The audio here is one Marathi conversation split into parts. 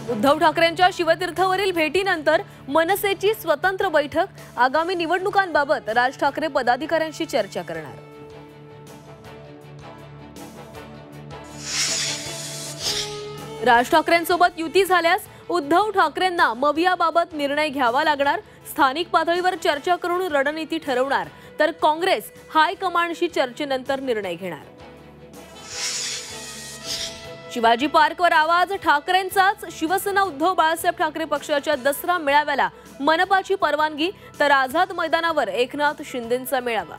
उद्धव ठाकरेंच्या शिवतीर्थवरील भेटीनंतर मनसेची स्वतंत्र बैठक। आगामी निवडणुकांबाबत राज ठाकरे पदाधिकाऱ्यांशी चर्चा करणार। राज ठाकरेंसोबत युती झाल्यास उद्धव ठाकरेंना मवियाबाबत निर्णय घ्यावा लागणार। स्थानिक पातळीवर चर्चा करून रणनीती ठरवणार, तर काँग्रेस हायकमांडशी चर्चेनंतर निर्णय घेणार। शिवाजी पार्कवर आवाज ठाकरेंचाच। शिवसेना उद्धव बाळासाहेब ठाकरे पक्षाच्या दसरा मेळाव्याला मनपाची परवानगी, तर आझाद मैदानावर एकनाथ शिंदेंचा मेळावा।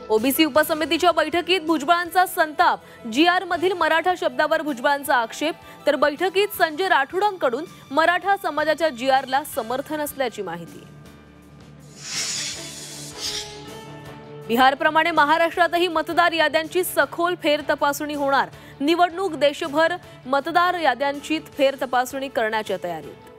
ओबीसी उपसमितीच्या बैठकीत भुजबळांचा संताप। जीआर मधील मराठा शब्दावर भुजबळांचा आक्षेप, तर बैठकीत संजय राठोडांकडून मराठा समाजाच्या जीआरला समर्थन असल्याची माहिती। बिहारप्रमाणे महाराष्ट्रातही मतदार याद्यांची सखोल फेर तपासणी होणार। निवडणूक देशभर मतदार याद्यांची फेर तपासणी करण्याच्या तयारीत।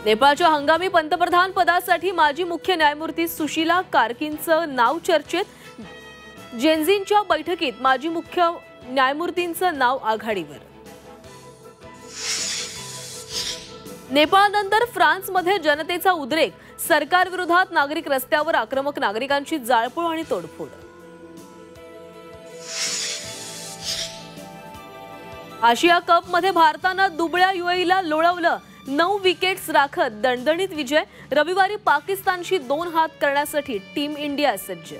नेपाळच्या हंगामी पंतप्रधान पदासाठी माजी मुख्य न्यायमूर्ती सुशीला कार्कींचं नाव चर्चेत। जेन्झींच्या बैठकीत माजी मुख्य न्यायमूर्तींचं नाव आघाडीवर। नेपाळनंतर फ्रान्समध्ये जनतेचा उद्रेक। सरकारविरोधात नागरिक रस्त्यावर। आक्रमक नागरिकांची जाळपोळ आणि तोडफोड। आशिया कप मध्ये भारतानं दुबळ्या यूएईला लोळवलं। 9 विकेट्स राखत दणदणीत विजय। रविवारी पाकिस्तानशी 2 हात करण्यासाठी टीम इंडिया सज्ज।